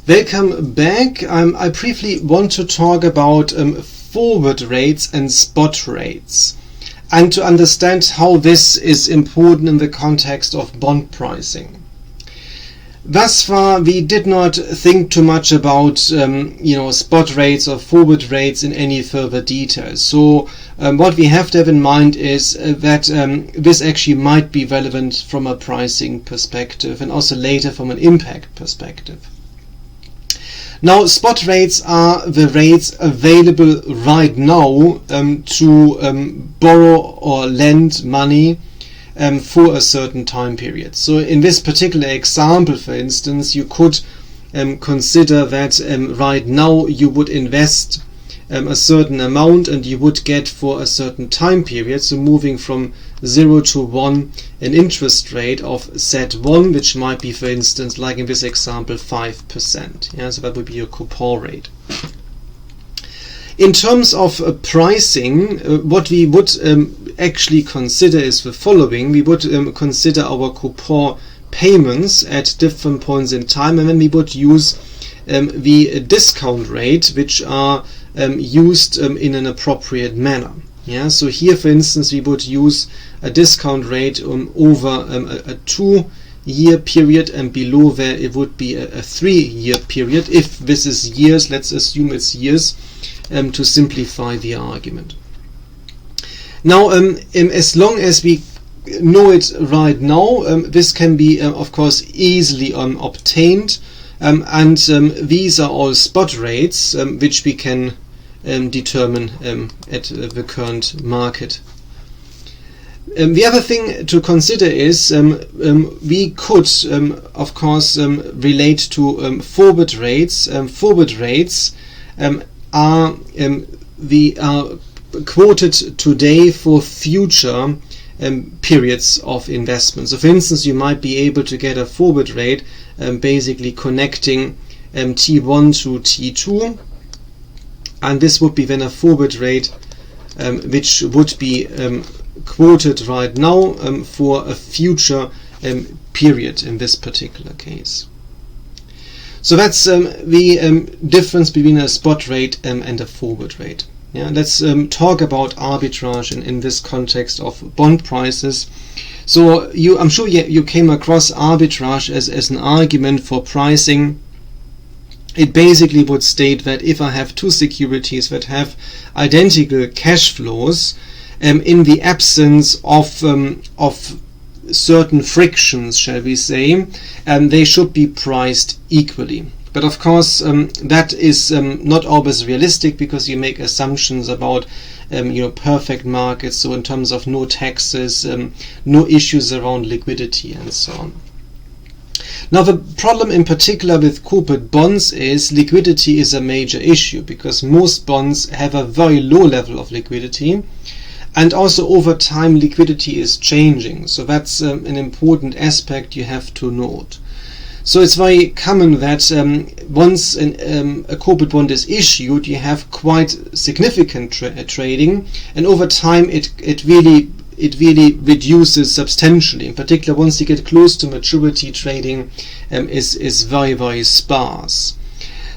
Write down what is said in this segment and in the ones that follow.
Welcome back. I briefly want to talk about forward rates and spot rates, and to understand how this is important in the context of bond pricing. Thus far, we did not think too much about spot rates or forward rates in any further detail. So what we have to have in mind is that this actually might be relevant from a pricing perspective and also later from an impact perspective. Now, spot rates are the rates available right now to borrow or lend money for a certain time period. So in this particular example, for instance, you could consider that right now you would invest a certain amount and you would get for a certain time period, so moving from 0 to 1, an interest rate of Z1, which might be, for instance, like in this example, 5%. Yeah, so that would be your coupon rate. In terms of pricing, what we would actually consider is the following. We would consider our coupon payments at different points in time, and then we would use the discount rate, which are used in an appropriate manner. Yeah, so here, for instance, we would use a discount rate over a 2-year period, and below there it would be a 3-year period. If this is years, let's assume it's years, to simplify the argument. Now, as long as we know it right now, this can be, of course, easily obtained, and these are all spot rates which we can determine at the current market. The other thing to consider is we could, of course, relate to forward rates. Forward rates are quoted today for future periods of investment. So, for instance, you might be able to get a forward rate basically connecting T1 to T2. And this would be then a forward rate which would be quoted right now for a future period in this particular case. So that's the difference between a spot rate and a forward rate. Yeah, let's talk about arbitrage in this context of bond prices. So I'm sure you came across arbitrage as an argument for pricing. It basically would state that if I have two securities that have identical cash flows, in the absence of certain frictions, shall we say, they should be priced equally. But of course, that is not always realistic, because you make assumptions about perfect markets, so in terms of no taxes, no issues around liquidity, and so on. Now, the problem in particular with corporate bonds is liquidity is a major issue, because most bonds have a very low level of liquidity, and also over time liquidity is changing. So that's an important aspect you have to note. So it's very common that once a corporate bond is issued, you have quite significant trading, and over time it really reduces substantially. In particular, once you get close to maturity, trading is very, very sparse.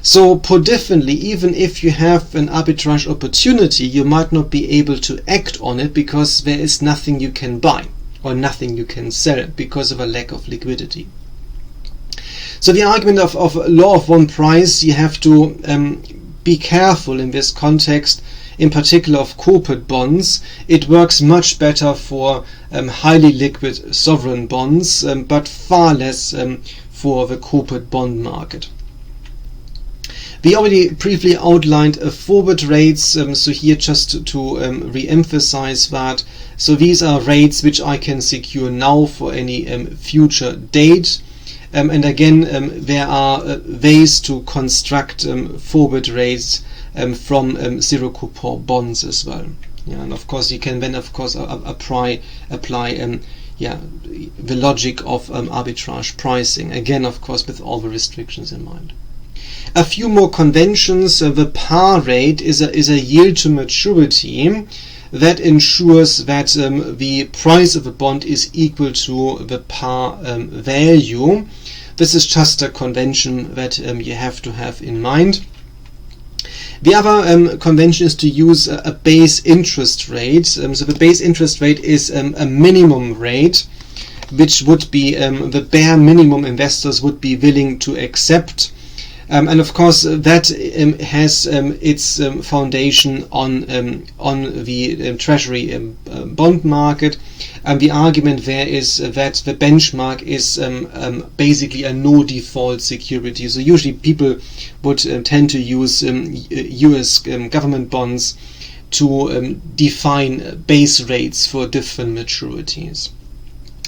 So put differently, even if you have an arbitrage opportunity, you might not be able to act on it because there is nothing you can buy or nothing you can sell because of a lack of liquidity. So the argument of law of one price, you have to be careful in this context. In particular of corporate bonds, it works much better for highly liquid sovereign bonds, but far less for the corporate bond market. We already briefly outlined forward rates, so here just to re-emphasize that. So these are rates which I can secure now for any future date. And again, there are ways to construct forward rates from zero coupon bonds as well. Yeah, and of course you can then apply the logic of arbitrage pricing, again of course with all the restrictions in mind. A few more conventions. The par rate is a yield to maturity that ensures that the price of a bond is equal to the par value. This is just a convention that you have to have in mind. The other convention is to use a base interest rate. So the base interest rate is a minimum rate, which would be the bare minimum investors would be willing to accept. And of course, that has its foundation on the treasury bond market. And the argument there is that the benchmark is basically a no default security. So usually people would tend to use US government bonds to define base rates for different maturities.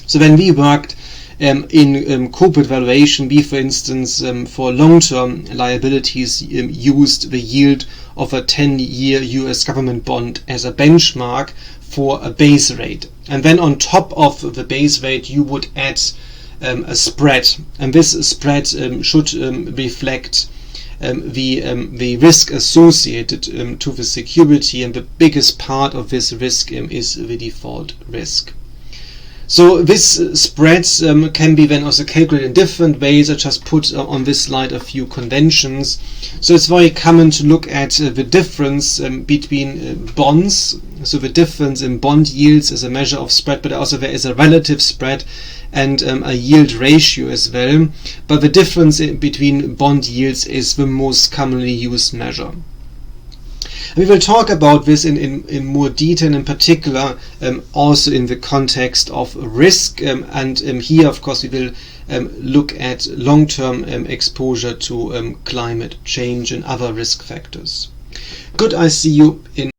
So when we worked in corporate valuation, we, for instance, for long-term liabilities used the yield of a 10-year US government bond as a benchmark for a base rate. And then on top of the base rate, you would add a spread. And this spread should reflect the risk associated to the security, and the biggest part of this risk is the default risk. So this spread can be then also calculated in different ways. I just put on this slide a few conventions. So it's very common to look at the difference between bonds. So the difference in bond yields is a measure of spread, but also there is a relative spread and a yield ratio as well. But the difference between bond yields is the most commonly used measure. We will talk about this in more detail, in particular also in the context of risk, and here of course we will look at long-term exposure to climate change and other risk factors. Good, I see you in